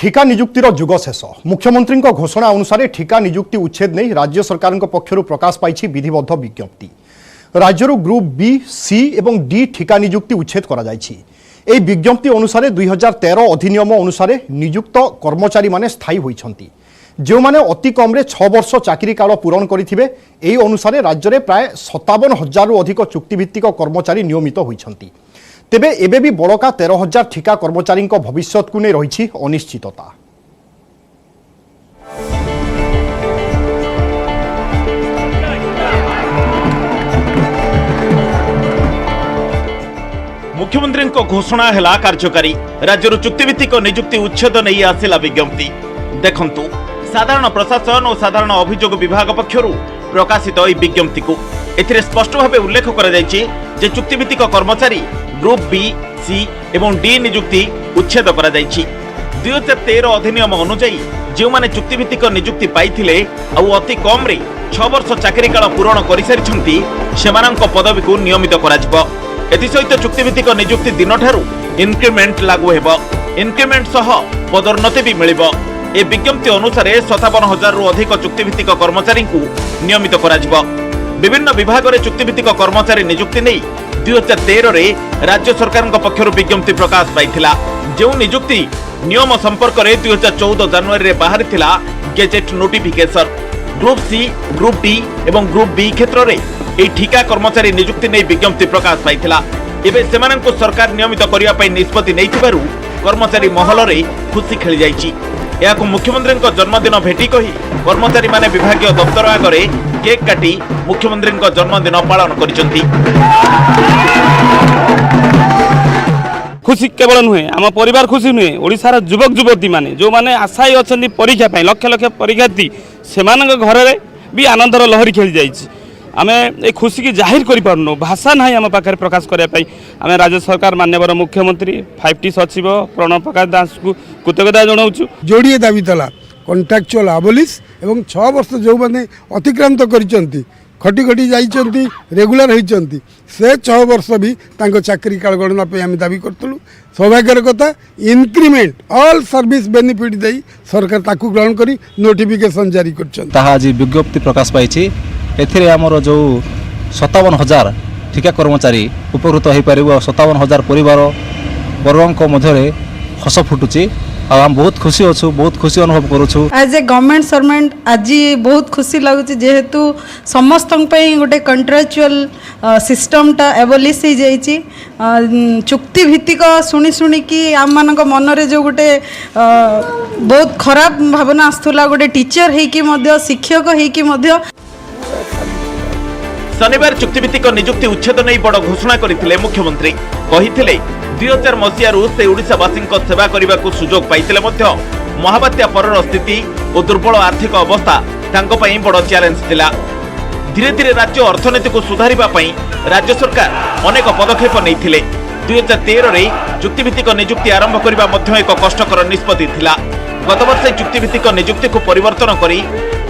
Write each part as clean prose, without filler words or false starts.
ठिका नियुक्तिर जुग शेष मुख्यमंत्री घोषणा अनुसार ठिका नियुक्ति उच्छेद नहीं राज्य सरकार पक्षर प्रकाश पाई विधिबद्ध विज्ञप्ति। राज्यर ग्रुप बी सी और डी ठिका नियुक्ति उच्छेद करा जायछि। एही विज्ञप्ति अनुसार 2013 अधिनियम अनुसार नियुक्त कर्मचारी माने स्थायी होइछन्ति। जो माने अति कम 6 वर्ष चाकरी काल पूरण करिथिबे एही अनुसार राज्य में प्राय 57,000 रु अधिक चुक्तिभित्तिक कर्मचारी नियमित होइछन्ति। तेबे एबे भी बड़का 13,000 ठिका कर्मचारी भविष्यत को नहीं रही अनिश्चितता। मुख्यमंत्री घोषणा है कार्यकारी राज्य चुक्तिभित्तिक नियुक्ति उच्छेद नहीं आसिला विज्ञप्ति। देखंतु साधारण प्रशासन और साधारण अभियोग विभाग पक्षर प्रकाशित यह विज्ञप्ति को एथिरे स्पष्ट भाव उल्लेख करा जायछि जे चुक्तिभित्तिक कर्मचारी ग्रुप बी सी एवं डी नियुक्ति उच्छेद करा जायछि। 2013 अधिनियम अनुसार जो माने चुक्तिभित्तिक नियुक्ति पाइथिले और अति कम 6 वर्ष चाकरी काल पूरण कर सारी सेमानंक पदवी को नियमित करा जिवो। एथिसहित चुक्तिभित्तिक नियुक्ति दिन ठारू इनक्रिमेंट लागू हेबो। इनक्रिमेंट सह पदोन्नति भी मिलिबो। ए विज्ञप्ति अनुसार 57,000 रु अधिक चुक्तिभित्तिक कर्मचारी को नियमित करा जिवो। विभिन्न विभाग में चुक्तिभित्तिक कर्मचारी नियुक्ति नहीं 2013 रे राज्य सरकार पक्षर विज्ञप्ति प्रकाश पाइथिला। जो नियुक्ति नियम संपर्क में 2014 जनवरी में बाहरी gazette notification. Group C group D एवं ग्रुप बी क्षेत्र में यह ठिका कर्मचारी नियुक्ति नहीं विज्ञप्ति प्रकाश पाइथिला। एबे सेमानंको सरकार नियमित करिया पई निष्पत्ति नैथिबारु कर्मचारी महल रे खुशी खेली जाइछि। याको मुख्यमंत्री जन्मदिन भेटी कही कर्मचारी माने विभागीय दफ्तर आगे केक काटी मुख्यमंत्री जन्मदिन पालन करिसंती। खुशी केवल नुहे आम परिवार खुशी नुहे ओडिशार युवक युवती माने जो माने आशायी अछंती परीक्षा पई लक्ष लक्ष परीक्षार्थी सेमानक घरे भी आनंदर लहरी खेली जाइछि। आमे ए खुशी की जाहिर करि पारनो भाषा नाही आम पाखरे प्रकाश करिया पई आमे राज्य सरकार माननीय मुख्यमंत्री 5T सचिव प्रणव प्रकाश दास को कृतज्ञता जनाउछु। जोड़िए दाबी तला कॉन्ट्रैक्चुअल अबोलिश एवं 6 वर्ष जो माने अतिक्रांत करिसंती खटी खटी जाइचंती रेगुलर होइचंती से 6 वर्ष भी तांको चाकरी काल गणना पे आम दाबी करतलु। सौभाग्यर कथा इनक्रिमेंट ऑल सर्विस बेनिफिट दे सरकार ताकू ग्रहण करी नोटिफिकेशन जारी करछन। ताहा आज विज्ञप्ति प्रकाश पाइछि। एथिरे हमर जो 57,000 ठिका कर्मचारी उपकृत हो पार 57,000 परिवार वर्ग मध्य हस फुटुची। हम बहुत खुशी अच्छु बहुत खुशी अनुभव करूछु। एज ए गवर्नमेंट सर्वेंट आज बहुत खुशी लगुच जेहेतु समस्त गोटे कंट्राक्चुअल सिस्टमटा एबोलिश हो जाइए। चुक्ति भित्तिक शुणी शुणिकी आम मान मनरे जो गोटे बहुत खराब भावना आसुला गोटे टीचर होइकी शिक्षक होइकी शनिवार चुक्तिभित्तिक नियुक्ति उच्छेद नहीं बड़ घोषणा करथिले मुख्यमंत्री। कहिथिले 2000 मसीहारू से ओडिशावासी सेवा करने को सुजोग पाइथिले मध्य महाबात्या परर स्थिति और दुर्बल आर्थिक अवस्था तांको पई बड़ चैलेंज थिला। धीरे धीरे राज्य अर्थनीति को सुधारिबा पई राज्य सरकार अनेक पदक्षेप नैथिले। 2013 रे चुक्तिभित्तिक नियुक्ति आरंभ करबा मध्य एक कष्टकर निष्पत्ति थिला। गत वर्ष चुक्तिभित्तिक नियुक्ति को परिवर्तन करी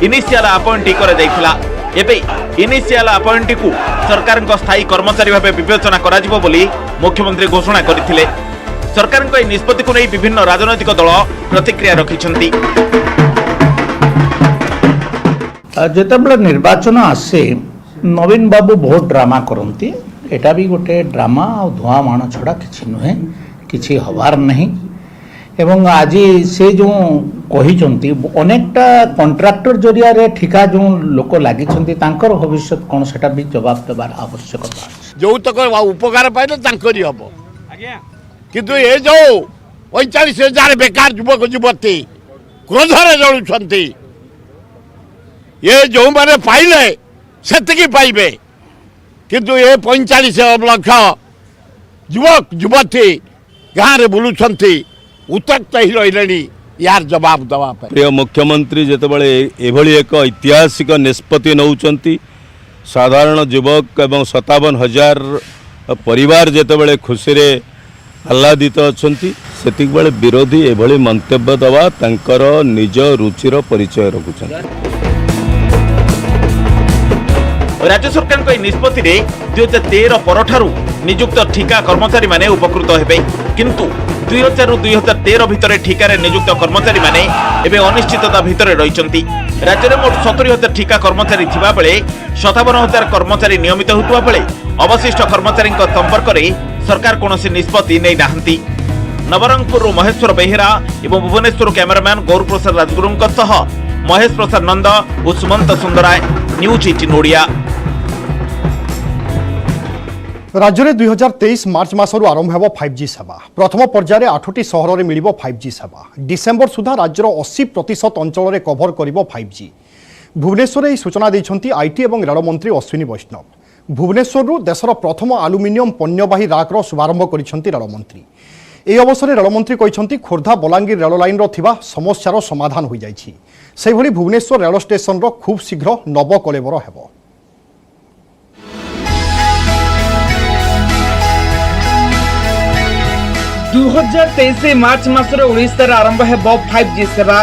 इनिशियल अपॉइंटी करा जायथिला। एबे इनिशियल अपॉइंटी को सरकार स्थायी कर्मचारी भाव विवेचना करा बोली मुख्यमंत्री घोषणा करथिले। सरकार को निष्पत्ति को नहीं विभिन्न राजनैतिक दल प्रतिक्रिया रखिछन्ति। जेतेबेले निर्वाचन आसे नवीन बाबू बहुत ड्रामा करती। एटा भी गोटे ड्रामा और धुआं मान छड़ा किछि नुहे किछि हबार नहीं। एवं आज से जो कही अनेकटा कॉन्ट्रैक्टर जरिया रे ठिका जो लोक लगी भविष्य कौन से भी जवाब देवार आवश्यकता जो तक उपकार पाइले हम किंतु ये जो 45,000 बेकार युवक युवती क्रोधरे जलुंट ये जो मैंने पाइले से पाइबे किंतु ये 45 लाख युवक युवती गाँव में बुलुंट उत्तक्त ही रही यार जवाब दवा प्रिय मुख्यमंत्री जितेबाला एभली एक ऐतिहासिक निष्पत्ति नौचंती साधारण युवक एवं 57,000 परिवार जितेबाला खुशी रे आह्लादित अछंती सेतिक बेले विरोधी एभली मंतव्य दवा तांकर निज रुचिर परिचय रखुछन। राज्य सरकार निष्पत्ति 2013 परठारू नियुक्त ठिका कर्मचारी माने उपकृत हेबे किंतु 2000 ରୁ 2013 ଭିତରେ ଠିକାରେ ନିଯୁକ୍ତ କର୍ମଚାରୀ ମାନେ ଏବେ ଅନିଶ୍ଚିତତା ଭିତରେ ରହିଛନ୍ତି। ରାଜ୍ୟରେ ମୋଟ 70000 ଠିକା କର୍ମଚାରୀ ଥିବା ବେଳେ 57000 କର୍ମଚାରୀ ନିୟମିତ ହେଉଥିବା ବେଳେ ଅବଶିଷ୍ଟ କର୍ମଚାରୀଙ୍କ ସମ୍ପର୍କରେ ସରକାର କୌଣସି ନିଷ୍ପତ୍ତି ନେଇ ନାହାନ୍ତି। ନବରଙ୍ଗପୁରରୁ ମହେଶ୍ୱର ବେହେରା ଏବଂ ଭୁବନେଶ୍ୱର କ୍ୟାମେରାମ୍ୟାନ୍ ଗୌରପ୍ରସାଦ ରାଜଗୁରୁଙ୍କ ସହ ମହେଶ ପ୍ରସାଦ ନନ୍ଦ ଓ ସୁମନ୍ତ ସୁନ୍ଦରାୟ, ନ୍ୟୁଜ୍ 18 ଓଡ଼ିଆ। राज्य में 2023 मार्च मासरू आरंभ हो 5G सेवा। प्रथम पर्यायर 8टी सहर में मिल 5G सेवा। डिसेम्बर सुधा राज्यर 80% अंचल कभर कर 5G। भुवनेश्वर यह सूचना देते आईटी और रेल मंत्री अश्विनी वैष्णव। भुवनेश्वर देशर प्रथम आलुमिनियम पण्यवाही राक्र शुभारंभ कर रेलमंत्री। यह अवसर में रेलमंत्री कहते खोर्धा बलांगीर रेल लाइन समस्यार समाधान हो जाए। भुवनेश्वर रेल स्टेशन खूब शीघ्र नवकलेबर हो। 2023 मार्च मासर ओडिशा आरंभ हेब 5G सेवा।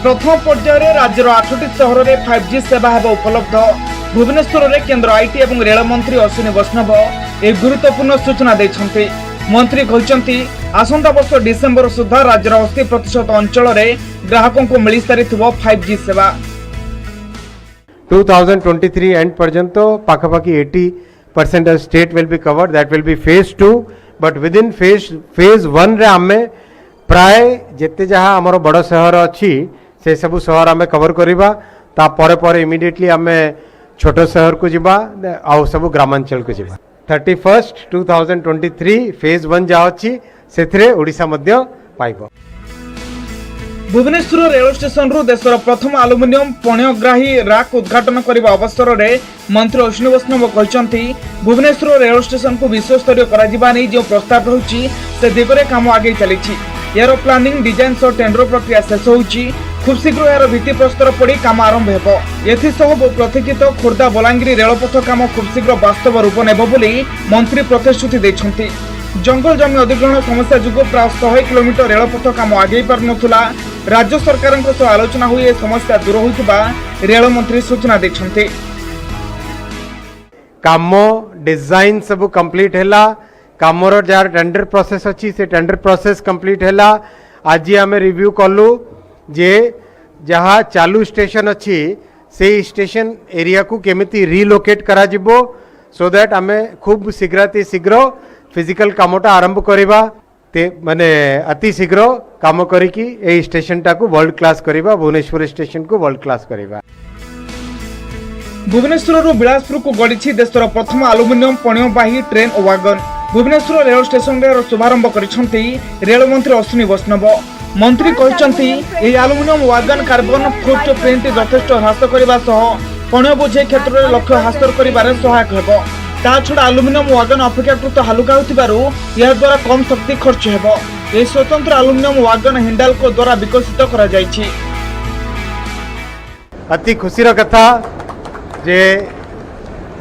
प्रथम पर्यायर राज्यर 8टी सहर में 5G सेवा हेब उपलब्ध। भुवनेश्वर में केंद्र आईटी और रेल मंत्री अश्विनी वैष्णव एक गुरुत्वपूर्ण सूचना देते। मंत्री कहते आसंता वर्ष डिसेम्बर सुधा राज्यर 80% अंचल ग्राहकों को मिल सारी 5G सेवा। 2023 एंड पर्यंत पाखापाखि 80% state will be covered. That will be phase 2 but within phase 1 रे आमे प्राय जेते जहाँ आमर बड़ सहर अच्छी से सब सहर आमे कवर करिबा। ता परे परे इमिडिएटली आमे छोट सहर को जिबा आउ सब ग्रामांचल को जिबा। 31 2023 फेज 1 जा अच्छी सेथरे ओडिशा मध्य पाइबो। भुवनेश्वर रेल स्टेशन रु देशर प्रथम आलुमिनियम पण्यग्राही राक उद्घाटन करने अवसर में मंत्री अश्विनी वैष्णव कहते भुवनेश्वर रेल स्टेशन को विश्वस्तरीय कर जो प्रस्ताव रही से दिगरे काम आगे चली। यार प्लानिंग डिजाइन सह टेंडर प्रक्रिया शेष होची। खूब शीघ्र यार भित्तिप्रस्तर पड़ी काम आरंभ हेबो। एथिसह बहु प्रतीक्षित खोर्धा बलांगीर रेलपथ काम खूब शीघ्र वास्तव रूप नेब बोली मंत्री प्रतिश्रुति देछंती। जंगल जमी अधिग्रहण समस्या जुगो प्राय 100 किलोमीटर रेलपथ काम आगे पार नथुला। राज्य सरकार सह आलोचना हुई समस्या दूर होइतिबा रेल मंत्री सूचना देछंती। काम डिजाइन सब कंप्लीट हैला। कामर जार टेंडर प्रोसेस अच्छी से टेंडर प्रोसेस कंप्लीट हैला। आज आम रिव्यू कलु जे जहाँ चालू स्टेशन अच्छी से स्टेशन एरिया को केमिति रिलोकेट करा जिवो सो दैट आम खूब शीघ्र फिजिकल कामटा आरंभ करिबा। ते माने अति शीघ्र काम करिकी ए स्टेशन टाको वर्ल्ड क्लास करिबा। भुवनेश्वर स्टेशन को वर्ल्ड क्लास करिबा। भुवनेश्वर बिलासपुर को गढ़ी देशर प्रथम आलुमिनियम पण्यवाही train wagon. Bhubaneswar rail station रे शुभारंभ करिसेंती रेल मंत्री अश्विनी वैष्णव। मंत्री कहते आलुमिनियम वागन कार्बन फुटप्रिंट यथेष्ट ह्रास करने सह पण्य बोझे क्षेत्र में लक्ष्य हासिल कर सहायक होब। ता छड़ा आलुमिनियम वागन अपेक्षाकृत हालुका होतिबारु यह द्वारा कम शक्ति खर्च हेबो। ए स्वतंत्र आलुमिनियम वागन हिंडाल्को द्वारा विकसित करा जायछि। अति खुशीर कथा जे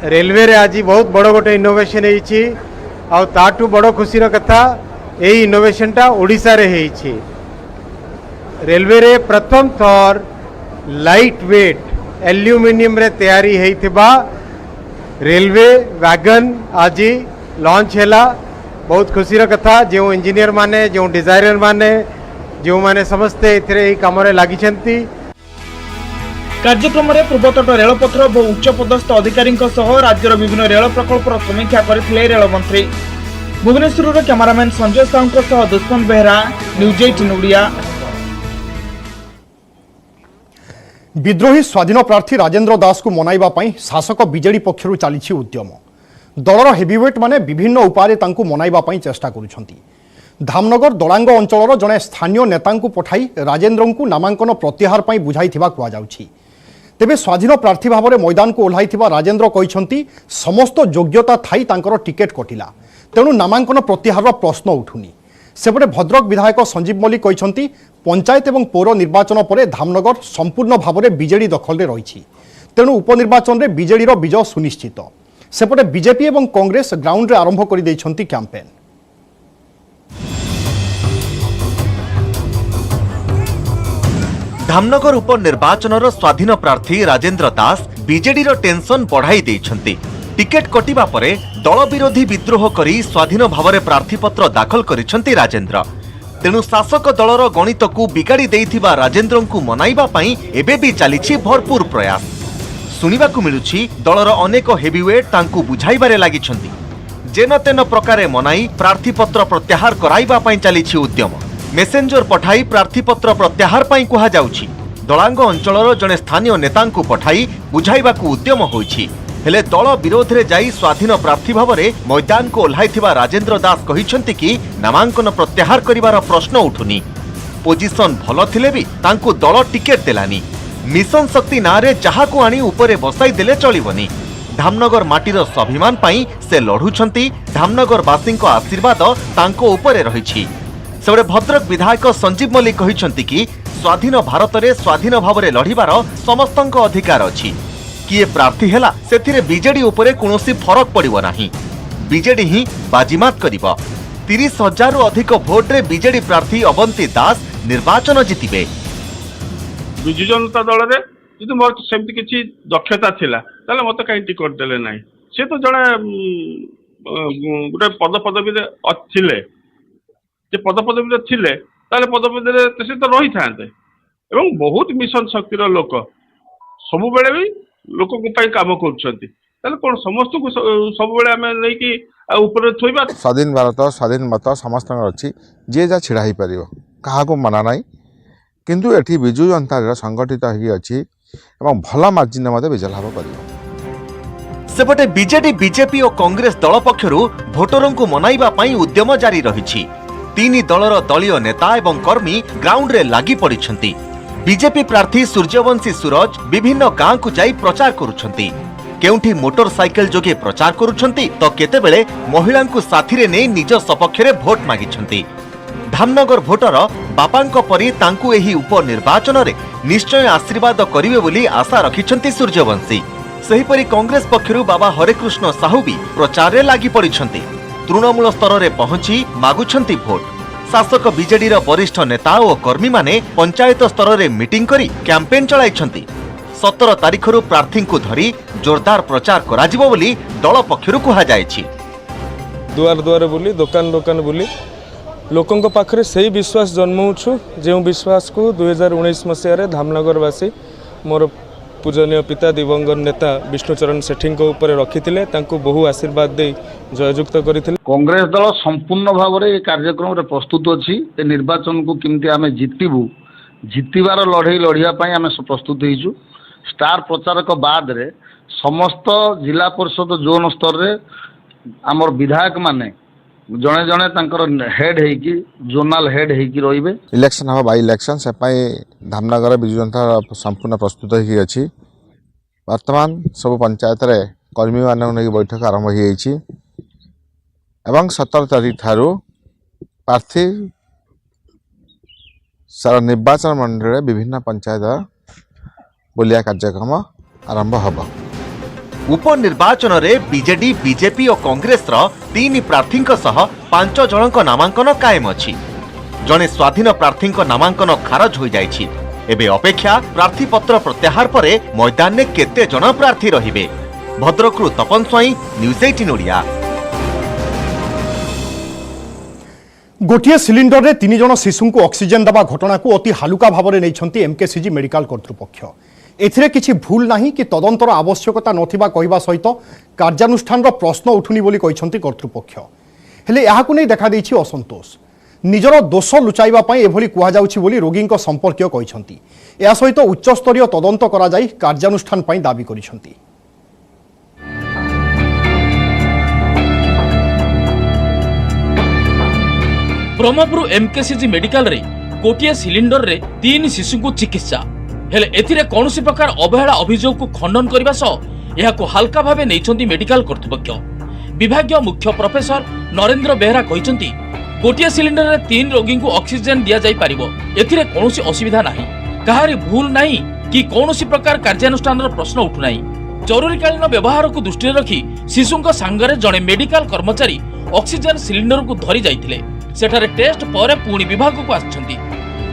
रेलवे रे आज बहुत बड़ गोटे इनोवेशन होइछि। आ ताटू बड़ खुशीर कथा यही इनोवेशनटा ओडिशा रे होइछि। रेलवे रे प्रथम थर लाइट वेट एल्यूमिनियम रे तैयारी होइथिबा रेलवे वैगन आज लॉन्च हैला। बहुत खुशीर कथा जो इंजीनियर माने जो डिजाइनर माने जो माने समस्ते एथिरे काम रे लागिछंती। कार्यक्रम में पूर्वतट रेलपथर बहु उच्च पदस्थ अधिकारी राज्यर विभिन्न रेल प्रकल्पर समीक्षा करथिले रेल मंत्री। भुवनेश्वर कैमरामैन संजय साहू सह दुष्मन बेहरा, न्यूज 18 ओडिया। विद्रोही स्वाधीन प्रार्थी राजेंद्र दास को मनाइबा पई शासक बीजेडी पक्षरु चालिछि उद्यम। दलर हेवीवेट माने विभिन्न उपाय तांकु मनाइबा पई चेष्टा करुछंती। धामनगर दलांग अंचलर जने स्थानीय नेतांकु पठाई राजेंद्रंकु नामांकन प्रत्याहार पई बुझाइथिबा कुआ जाउछि। तेबे स्वाधीन प्रार्थी भाव में मैदान को ओह्लाइथिबा राजेंद्र कहते समस्त योग्यता थाई तांकर टिकेट कटिला, तेणु नामांकन प्रत्याहार प्रश्न उठुनी। सेपटे भद्रक विधायक संजीव मल्लिक कहते पंचायत और पौर निर्वाचन पर धामनगर संपूर्ण भाव में बीजेडी दखल में रही, तेणु उपनिर्वाचन में बीजेडी विजय सुनिश्चित। सेपटे बीजेपी और कांग्रेस ग्राउंड रे आरंभ कर देइछंती कैंपेन। धामनगर उपनिर्वाचन स्वाधीन प्रार्थी राजेंद्र दास बीजेडी टेंशन बढ़ाई देइछंती। टिकेट कटिबा परे दल विरोधी विद्रोह करी स्वाधीन भाव में प्रार्थीपत्र दाखल करिछंती राजेंद्र। तेणु शासक दलर गणित को बिगाड़ी देइथिबा राजेंद्र को मनाइबा पई एबे भी चलीछि भरपूर प्रयास। सुनिबाकु मिलुछि दलर अनेक हेवीवेट तांकु बुझाइबारे लागिछन्ति। जेन तेन प्रकारे मनाई प्रार्थीपत्र प्रत्याहार कराइबा पई चलीछि उद्यम। मेसेंजर पठाई प्रार्थीपत्र प्रत्याहार पई कुहा जाउछि। दलांग अंचलर जने स्थानीय नेतांकु पठाई बुझाइबाकु उद्यम होइछि। हेले दल विरोध रे जाई स्वाधीन प्रार्थी भावरे मैदान को ओह्लाइथिबा राजेंद्र दास कहिसंति कि नामांकन प्रत्याहार करिवार प्रश्न उठुनी। पोजिशन भल थिले भी तांकु दल टिकेट देलानी। मिशन शक्ति नारे जहाकु आनी उपरे बसाई देले चलिबनी। धामनगर माटीर स्वाभिमान पाई से लढुछंती। धामनगर वासींको आशीर्वाद तांको उपरे रहिछि। सेबडे भद्रक विधायक संजीव मल्लिक कहिसंति कि स्वाधीन भारत रे स्वाधीन भावरे लढिबार समस्तंको अधिकार अछि। किए प्रार्थी हेला सेथिरे बीजेडी उपरे कोनोसी फरक पड़िबो नाही। बीजेडी ही बाजीमात करिबो। 30,000 रु अधिक भोट रे बीजेडी प्रार्थी अवंती दास निर्वाचन जितिबे। विजु जनता दल रे यदि मोर सेमति किछि दक्षता थिला ताले मते काई टिकट देले नाही। से तो जणे गुटे पदपदवी रे अथिले जे पदपदवी रे थिले ताले पदपदवी रे से तो रही थांते एवं बहुत मिशन शक्तिर लोक सब बेले भी लोक को काम कर समस्त को सब बेले आम नहीं ऊपर थोइबा। स्वाधीन भारत स्वाधीन मत समस्त अच्छी जी जा छिड़ा ही पार क्या मना ना किंतु एठी विजु जनता दल संगठित होगी भल मार्जिन मत विजय लाभ कर। सेपटे बीजेडी बीजेपी और कांग्रेस दल पक्षरु भोटरों को मनाइबा पई उद्यम जारी रहिछि। तीन दलर दलीय नेता एवं कर्मी ग्राउंड रे लागि पड़िछन्ति। बीजेपी प्रार्थी सूर्यवंशी सूरज विभिन्न गांव को जाई प्रचार करुछन्ति। केउठी मोटरसाइकेल जोगे प्रचार करुछन्ति तो केतेबेले महिला को साथी रे नै निज सपक्ष रे भोट मागिछन्ति। धामनगर भोटर बापांको परी तांकु एही उपनिर्वाचन रे निश्चय आशीर्वाद करिवे बोली आशा रखिछन्ति सूर्यवंशी। सेहिपरि कांग्रेस पक्षरु बाबा हरेकृष्ण साहू भी प्रचार रे लागि पड़िछन्ति। तृणमूल स्तर रे पहुंची मागुछन्ति भोट। शासक बीजेडी वरिष्ठ नेता और कर्मी माने पंचायत स्तर रे मीटिंग करी कैंपेन चलाइछन्ति। 17 तारिखरु प्रार्थी को धरी जोरदार प्रचार कराजिबो बोली दल पक्षरु कुहा जायछि। दुआर दुआर बुली दुकान दुकान बुली लोकंक पाखरे सही विश्वास जन्मउछु जे विश्वास को 2019 मसिया धामनगरवासी मोर पूजनीय पिता दिवंगत नेता विष्णुचरण सेठी ऊपर रखी बहु आशीर्वाद दे जययुक्त करते। कांग्रेस दल संपूर्ण भाव में कार्यक्रम रे प्रस्तुत अच्छी निर्वाचन को किमती आम जितबू जितबार लड़े लड़ाई आम प्रस्तुत होइछु। स्टार प्रचारक बाद रे समस्त जिला परिषद जोन स्तर रे आमर विधायक माने जड़े जड़े हेड होगी जोनाल हेड होगी रही। इलेक्शन हम बाई इलेक्शन से धामनगर विजु जनता संपूर्ण प्रस्तुत होगी। वर्तमान सब पंचायत रे कर्मी मान बैठक आरंभ हो 17 तारीख ठारू प्रार्थी सारा निर्वाचन मंडल विभिन्न पंचायत बुलिया कार्यक्रम आरंभ होगा। उपनिर्वाचन रे बीजेडी बीजेपी और कांग्रेस रो 3 प्रार्थी सह 5 जनक नामांकन कायम अछि। जने स्वाधीन प्रार्थी नामांकन खारज हो जाइछि। एबे अपेक्षा प्रार्थी पत्र प्रत्याहार परे मैदान में केते जन प्रार्थी रहिबे। भद्रकरू तपन स्वाई न्यूज 18 ओडिया। गोटे सिलिंडर रे 3 जन शिशु को ऑक्सीजन दबा घटना को अति हालुका भाव में नहीं एमकेसीजी मेडिकल कर्तृपक्ष। एथिरे किछि भूल नाही कि तदंतर आवश्यकता नथिबा कहिबा सहित कार्यानुष्ठान प्रश्न उठुनी बोली कहिसंती कर्तृपक्ष। हेले याहाकु नै देखा दैछि असंतोष। निजर दोष लुचाइबा पई एभली कुहा जाउछि बोली रोगींक संपर्कीय कहिसंती। या सहित उच्च स्तरीय तदंत करा जाई कार्यानुष्ठान पई दाबी करिसंती। ब्रह्मपुर एमकेसीजी मेडिकल रे गोटिए सिलिंडर रे 3 शिशु को चिकित्सा हेले एथिरे कौनसी प्रकार अवहेला अभियोग को खंडन करबा सह एहाको हल्का भावे नैछंती मेडिकल कर्तृपक्ष। विभागीय मुख्य प्रोफेसर नरेंद्र बेहरा कहिसंती गोटिए सिलिंडर रे 3 रोगी को ऑक्सीजन दिया जाई पारिबो। एथिरे कौनसी असुविधा नाही, कहारी भूल नाही कि कौनसी प्रकार कार्यानुष्ठान प्रश्न उठु नाही। जरूरीकालीन व्यवहार को दृष्टि रखी शिशुंक सांगरे जड़े मेडिकल कर्मचारी ऑक्सीजन सिलिंडर को धरी जाइथिले। सेठारे टेस्ट पर पुणी विभाग को आछंती।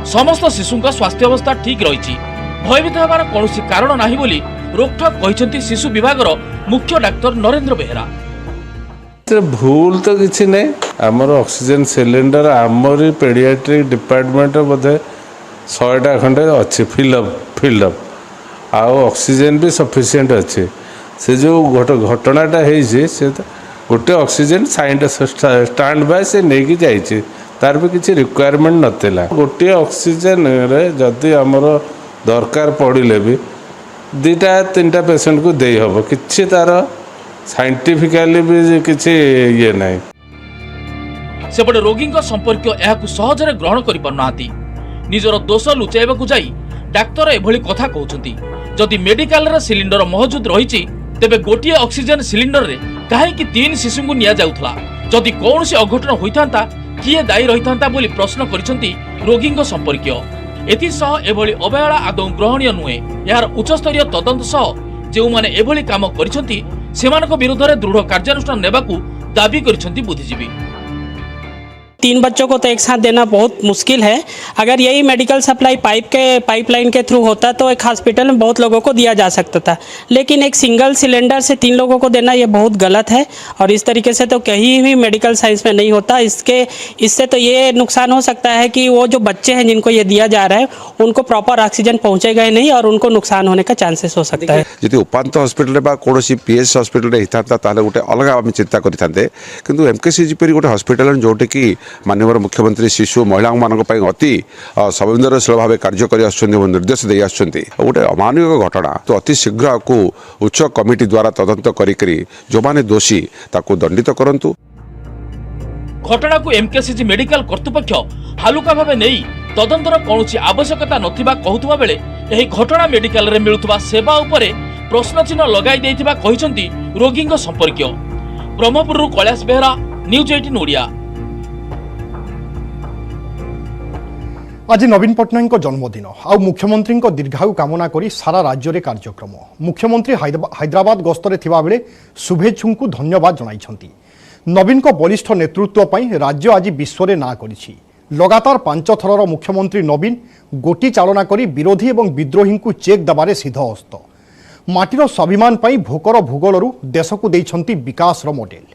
समस्त शिशुंक स्वास्थ्य अवस्था ठीक रही। भयभीत होबार कौनसी कारण नाही बोली रोकठोक कहिसंती शिशु विभागर मुख्य डाक्टर नरेंद्र बेहरा। भूल तो किसी नहीं आमर oxygen cylinder Amri paediatric department बोधे 100टा खंडे अच्छे फिलअप आउ ऑक्सीजन भी सफिशिएंट अच्छे से जो घटनाटा है गोटे ऑक्सीजन स्टैंड बाय से नहीं जाइए तार भी किसी रिक्वायरमेंट नथिला गोटे ऑक्सीजन रे जदि आमर दरकार पड़े भी 2-3टा पेशेंट को दे हम कि तार साइंटिफिकाली भी किसी ये नहीं सेपटे रोगी संपर्क यह सहजरे ग्रहण कर पारनाहांती निजर दोष लुचाइबाकू जाई डाक्तर एभली कथा कहउछंती जदि मेडिकल रे सिलिंडर मौजूद रहिछि तेबे गोटिए ऑक्सीजन सिलिंडर रे काहेकि 3 शिशु को निया जाउथला जदि कौनसी अघटन होइथांता किए दायी रहिथांता बोली प्रश्न करिसंती रोगी संपर्कीय एथिसह एभली अवहेला आदौ ग्रहणीय नुहे यार उच्चस्तरीय तदंत सह जो माने एभली काम करिसंती सेमानक विरुद्ध रे दृढ़ कार्यानुष्ठान नेबाकू दाबी करिसंती बुद्धिजीवी 3 बच्चों को तो एक साथ देना बहुत मुश्किल है। अगर यही मेडिकल सप्लाई पाइपलाइन के थ्रू होता तो एक हॉस्पिटल में बहुत लोगों को दिया जा सकता था, लेकिन एक सिंगल सिलेंडर से 3 लोगों को देना ये बहुत गलत है और इस तरीके से तो कहीं भी मेडिकल साइंस में नहीं होता। इससे तो ये नुकसान हो सकता है कि वो जो बच्चे हैं जिनको ये दिया जा रहा है उनको प्रॉपर ऑक्सीजन पहुँचेगा ही नहीं और उनको नुकसान होने का चांसेस हो सकता है। यदि उपांत हॉस्पिटल कौन पीएस हॉस्पिटल होता गोटे अलग आम चिंता करते कि एमकेसीजी पर गोटे हॉस्पिटल जोटे कि माननीय मुख्यमंत्री शिशु महिला मान अति संवेदनशील भाव कार्य कर निर्देश दे गोटे अमानवीय घटना तो अति शीघ्र को उच्च कमिटी द्वारा तदंत करी जो माने दोषी ताकू दंडित करंतु। घटना को एमकेसीजी मेडिकल कर्तृपक्ष हालुका भावे नहीं तदंतर कौनसी आवश्यकता नथिबा कहउतबा बेले एही घटना मेडिकल रे मिलुतबा सेवा उपरे प्रश्न चिन्ह लगाई देइथिबा कहिसंती रोगींग संपर्कीय। ब्रह्मपुरରୁ कैलाश बेहरा, न्यूज 18 ओडिया। आज नवीन पट्टनायक जन्मदिन आउ मुख्यमंत्री दीर्घायु कामना करी सारा राज्य में कार्यक्रम। मुख्यमंत्री हैदराबाद गस्तरे थिबा बेले शुभेच्छुं को धन्यवाद जणाइछंती। नवीन को बलिष्ठ नेतृत्व पई राज्य आज विश्व में ना करिछि। लगातार 5 थरर मुख्यमंत्री नवीन गोटी चालना करी विरोधी और विद्रोही को चेक दबारे सिद्धहस्त। माटीर स्वाभिमान पई भोकर भूगोलरू देश को देइछंती विकासर मॉडेल।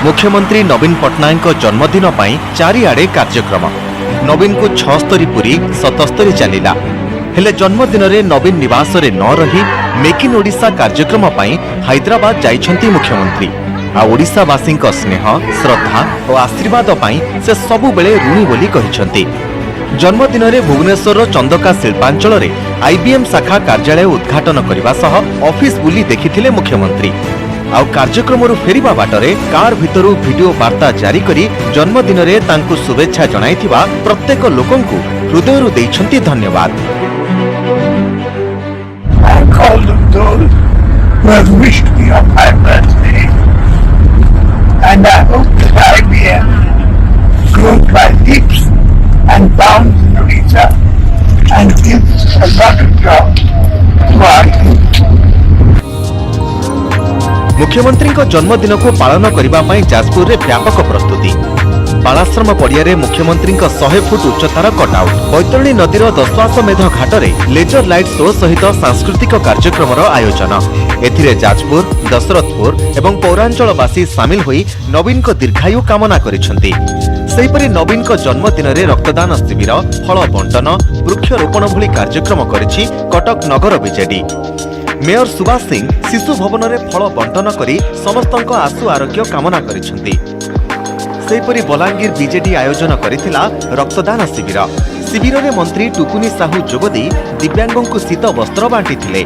मुख्यमंत्री नवीन पट्टनायक जन्मदिन पर चारिआडे कार्यक्रम। नवीन को 76 पूरी 77 चलिला हेले जन्मदिन रे नवीन निवास रे न रही मेक इन ओडिशा कार्यक्रम पर हैदराबाद जाइछंती मुख्यमंत्री। आ ओडिशावासी स्नेह श्रद्धा और आशीर्वाद पर से सबु बेले ऋणी बोली कहिछंती। जन्मदिन रे भुवनेश्वर चंदका शिल्पांचल रे आईबीएम शाखा कार्यालय उद्घाटन करने सह ऑफिस बुली देखिथिले मुख्यमंत्री। आउ कार्यक्रम फेरिबा बाटरे कार भितरु वीडियो वार्ता जारी करी जन्मदिन रे तांकु शुभेच्छा जणाइथिबा प्रत्येक लोकंकु हृदयरु दैछंती धन्यवाद। मुख्यमंत्री जन्मदिन को पालन करने जाजपुर रे व्यापक प्रस्तुति। बालाश्रम पड़िया मुख्यमंत्री 100 फुट उच्चतार कटआउट। बैतरणी नदीर दशाश्वमेध घाट में लेजर लाइट शो सहित सांस्कृतिक कार्यक्रम आयोजन। एथिरे जाजपुर, दशरथपुर एवं पौरांचलवासी सामिल होई नवीन को दीर्घायु कामना करिसेंती। सेहिपरि नवीन को जन्मदिन रे रक्तदान शिविर, फल बंटन, वृक्षरोपण भली कार्यक्रम करिछि कटक नगर बीजेडी। मेयर सुभाष सिंह शिशु भवन में फल बंटन करी समस्तंक आशु आरोग्य कामना करिसेंती। सेहिपरि बलांगीर बीजेडी आयोजन करिथिला रक्तदान शिविर। शिविर में मंत्री टुकुनी साहू जोगदी दिव्यांगों को शीत वस्त्र बांटिथिले।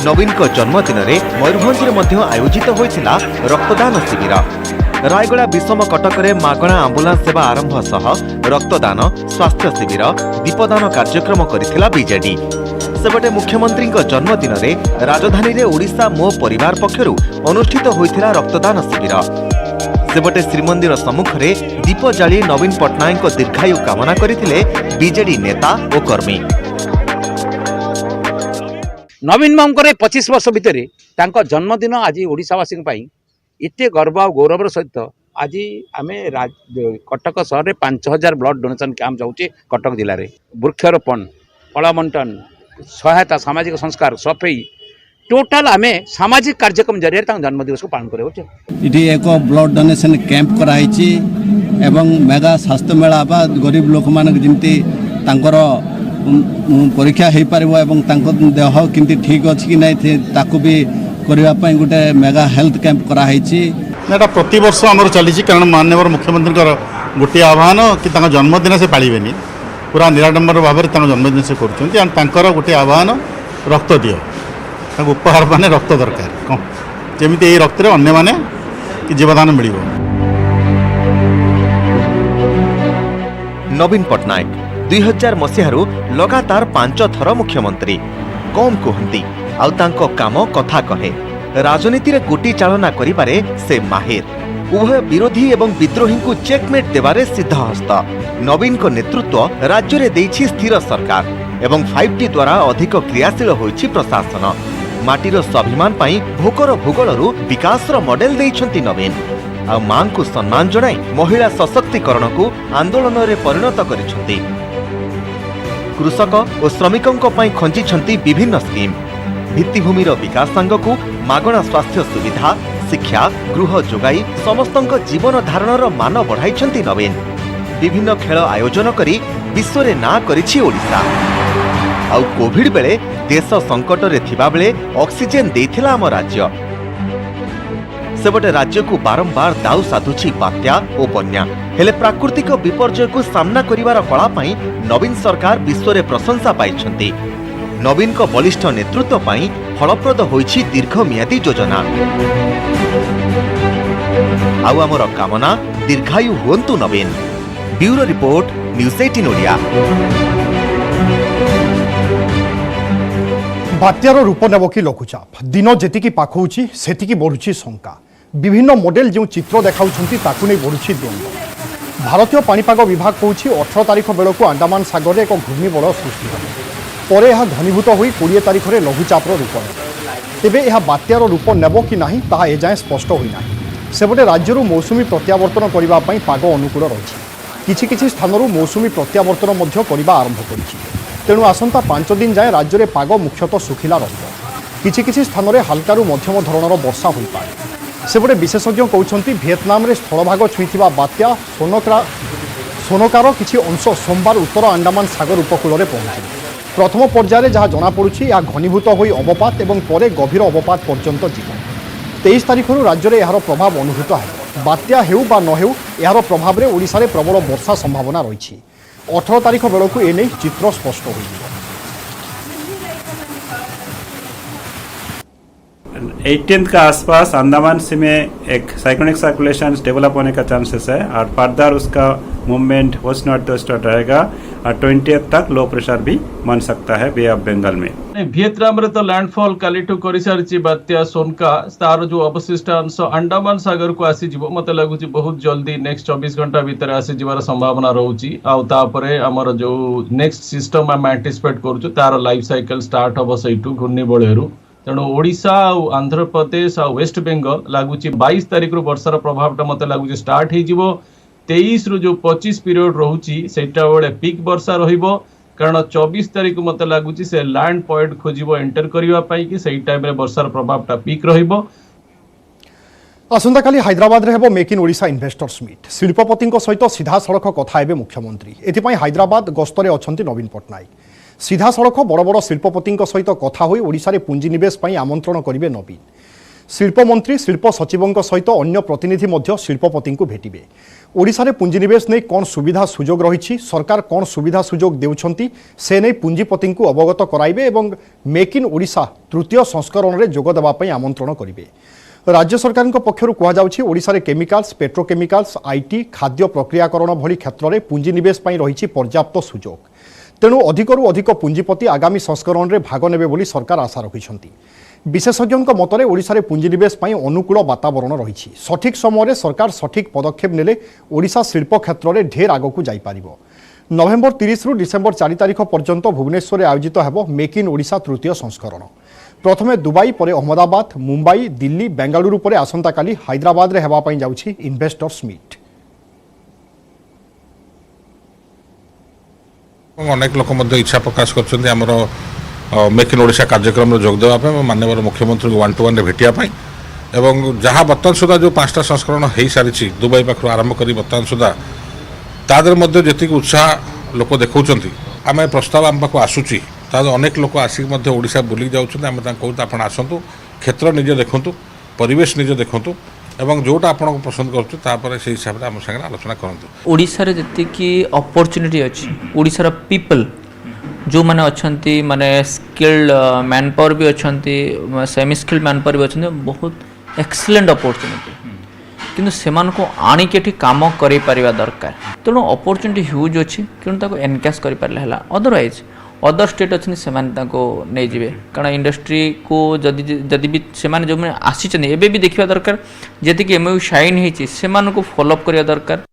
नवीन को जन्मदिन में मयूरभंज में मध्य आयोजित होइथिला रक्तदान शिविर। रायगड़ा विषम कटक में मागणा आंबुलांस सेवा आरंभ सह रक्तदान, स्वास्थ्य शिविर, दीपदान कार्यक्रम करिथिला बीजेडी। सेपटे मुख्यमंत्री जन्मदिन में राजधानी रे ओडिशा मो परिवार पक्षरु अनुष्ठित होइथिला रक्तदान शिविर। सेपटे श्रीमंदिर सम्मुख में दीप जाली नवीन पट्टनायक दीर्घायु कामना करथिले बीजेडी नेता और कर्मी। नवीन बाबूर 25 वर्ष भितर जन्मदिन आज ओडिशावासी एते गर्व और गौरवर सहित आज आम कटक सहर में 5000 ब्लड डोनेशन कैंप जाऊँचे कटक जिले में वृक्षारोपण फलमंटन सहायता सामाजिक संस्कार सफाई टोटाल आम सामाजिक कार्यक्रम जरिए जन्मदिवस को पालन कर एक ब्लड डोनेशन कैंप कराई एवं मेगा स्वास्थ्य मेला बा गरीब लोक मान जमी परीक्षा हो पार एवं देह केमती ठीक अच्छी कि नहीं ताकू भी करने गोटे मेगा हेल्थ कैंप कराई एटा प्रति वर्ष आमर चली कारण माननीय मुख्यमंत्री गोटे आह्वान कि जन्मदिन से पालिबेनी पूरा निराडंबर भाव में जन्मदिन से कर गोटे आह्वान रक्त दियो उपहार माने रक्त दरकार जमी ये रक्त अन्य माने जीवदान मिल। नवीन पट्टनायक 2000 मसीहारू लगातार 5 थर मुख्यमंत्री कम कहती आउ तांको काम कथा कहे राजनीति रे गोटी चालना करिबारे से माहिर उभय विरोधी एवं विद्रोही को चेकमेट देवारे सिद्धहस्त नवीन को नेतृत्व राज्य रे देइछि स्थिर सरकार एवं 5T द्वारा अधिक क्रियाशील होइछि प्रशासन माटीर स्वाभिमान पाई भोकर भूगोलरू विकासर मॉडल देइछंती नवीन आ मां को सम्मान जणाई महिला सशक्तिकरण को आंदोलन रे परिणत करिछंती कृषक और श्रमिकों पाई खंजीछंती विभिन्न स्कीम भित्तिभूमिर विकास सांगकू मागणा स्वास्थ्य सुविधा शिक्षा गृह जोगाई समस्तଙ୍କ जीवन धारणर मान बढ़ाइछंती नवीन विभिन्न खेल आयोजन करी विश्व रे ना करिछि ओडिशा आउ कोविड बेले देश संकट रे थिबा बेले ऑक्सीजन देइथिला हम राज्य सेबटे राज्य को बारंबार दाउ साधुछि बात्या और बन्या हेले प्राकृतिक विपर्यय को सामना करिवार कला पाई नवीन सरकार विश्व रे प्रशंसा पाइछंती नवीन को बलिष्ठ नेतृत्व पाई फलप्रद होइछि दीर्घमियादी योजना आउ आमर कामना दीर्घायु हुअन्तु Naveen. Bureau report news 18 Odia. बात्यार रूप नेब कि लघुचाप दिन जेतिकी पाखौछि सेतिकी बढ़ुछि शंका विभिन्न मॉडल जो चित्र देखाउछंती ताकु नै बढ़ुछि द्वंद्व भारतीय पाणीपाग विभाग कहूछि 18 तारिख बेलू अंडमान सागर एक घूर्णिबड़ सृष्टि हो परे यह घनीभूत होई 20 तारिख में लघुचापर रूप नेब तेबे यह बात्यार रूप नेब कि नाही ताहा एजाएं स्पष्ट होई नाही सेपटे राज्यरू मौसुमी प्रत्यावर्तन करबा पई पाग अनुकूल रहिछि किछि किछि स्थानरू मौसुमी प्रत्यावर्तन मध्य करबा आरंभ करिछि तेणु आसंता 5 दिन जाए राज्य में पाग मुख्यतः सुखिला रहिबो किछि किछि स्थान में हल्कारु मध्यम धरणर वर्षा होई पारे सेपटे विशेषज्ञ कहउछंती वियतनाम रे स्थलभाग छुईथिबा बात्या सोनकार किछि अंश सोमवार उत्तर अंडमान सागर उपकूल में पहुंचे प्रथम पर्यायर जहाँ जनापड़ी यह घनीभूत हो अवपात और पर गभीर अवपात पर्यंत जीव 23 तारिख राज्य में यार प्रभाव अनुभूत है बात्या हेउ बा न हेउ यार प्रभाव में ओडिशा रे प्रबल वर्षा संभावना रही 18 तारिख बेलू एने चित्र स्पष्ट हो 18th का आसपास अंडमान सी में एक साइक्लोनिक सर्कुलेशन डेवलप होने का चांसेस है और फर्दर उसका मूवमेंट वेस्ट नॉर्थ वेस्ट रहेगा और 20th तक लो प्रेशर भी बन सकता है बे ऑफ बंगाल में। वियतनाम रे तो लैंडफॉल कालीठू कर सारी बात्या सोनका तार जो अवशिष्ट अंश अंडमान सागर को आसीज मत लगुच बहुत जल्दी नेक्स्ट 24 घंटा भितर आसीजार संभावना रोचे आमर जो नेक्स्ट सिस्टम आम एंटिसिपेट करूँ तार लाइफ साइकिल स्टार्ट हम से घूर्णिबलू तेणु ओडिशा आंध्र प्रदेश आ वेस्ट बेंगल लगुच 22 तारिख रु वर्षार प्रभाव मत लगुच स्टार्ट हो 23 रु जो 25 पीरियड रोची सेटा बेले पिक वर्षा रहिबो कारण 24 तारिख मत लगुच से लैंड पॉइंट खोजिबो एंटर करिवा पई कि सेई टाइम रे वर्षार प्रभावटा पिक रहिबो। आसंता काली हैदराबाद रे हेबो make in Odisha investors meet शिल्पपति सहित सीधा सड़क कथा हेबे मुख्यमंत्री एथिपाई हैदराबाद गस्तरे अछंती नवीन पट्टनायक सीधा सड़क बड़ बड़ शिल्पपति सहित कथा होई ओडिशा रे पुंजीनिवेश पई आमंत्रण करिवे नवीन शिल्प मंत्री शिल्प सचिवों सहित अन्य प्रतिनिधि मध्य शिल्पपति को भेटिबे ओडिशा रे पुंजीनिवेश नहीं कौन सुविधा सुजोग रही सरकार कौन सुविधा सुजोग देउछंती से नहीं पुंजीपति को अवगत कराइबे एवं मेक इन ओडिशा तृतीय संस्करण रे जोग देबा पई आमंत्रण करिवे। राज्य सरकार पक्षर कहुच्छी ओडिशा रे केमिकाल्स पेट्रोकेमिकाल्स आईटी खाद्य प्रक्रियाकरण भली क्षेत्र में पुंजीनिवेश पई रही पर्याप्त सुजोग तेणु अधिकरू अधिक पुंजीपति आगामी संस्करण में भाग नेबे बोली सरकार आशा रखिछंती। विशेषज्ञों मतरे ओडिशा रे पुंजीनिवेश पई अनुकूल वातावरण रही सठिक समय सरकार सठिक पदक्षेप नेले ओडिशा शिल्प क्षेत्र में ढेर आगकू जाई पारिबो। नवेम्बर 30 रु डिसेम्बर 4 तारिख पर्यंत भुवनेश्वर आयोजित हेबो मेक इन ओडिशा तृतीय संस्करण प्रथमे दुबई पर अहमदाबाद मुंबई दिल्ली बेंगालुरु पर आसंता काली हैदराबाद रे हेबा पई जाउछि इन्वेस्टर्स मीट। अनेक लोक इच्छा प्रकाश कर मेक इन ओडिशा कार्यक्रम में जोग देवाई माननीय मुख्यमंत्री को 1-to-1 भेटापी एवं जहाँ बर्तमान सुधा जो 5टा संस्करण हो सारी दुबई पाखु आरंभ कर बर्तमान सुधा तादर जी उत्साह लोक देखा आम प्रस्ताव आम पाक आसूची अनेक लोक आसिक ओडिशा बुली जाऊँ आम कहूँ आप आसतु क्षेत्र निजे देखूँ परिवेश निजे देखूँ एवं जोटा आपको पसंद कर हिसाब से आम सागर आलोचना करूँ। ओडिशा रे जति अपॉर्चुनिटी अच्छी ओडिशार पीपल जो मैंने अच्छा माने स्किल्ड मैन पावर भी अच्छा सेमी स्किल्ड मैन पावर भी अच्छा बहुत एक्सीलेंट अपॉर्चुनिटी किंतु सेमान को आणिक एठी काम करि परिबा दरकार तेणु अपॉर्चुनिटी ह्यूज अच्छी किंतु एनकैश करि पारले हला अदरवाइज अदर स्टेट अच्छी से नहीं जीवे कारण इंडस्ट्री को जदि भी से जो आसी एबे भी देखा दरकार जी एमओयू साइन होती से फॉलोअप करिया दरकार।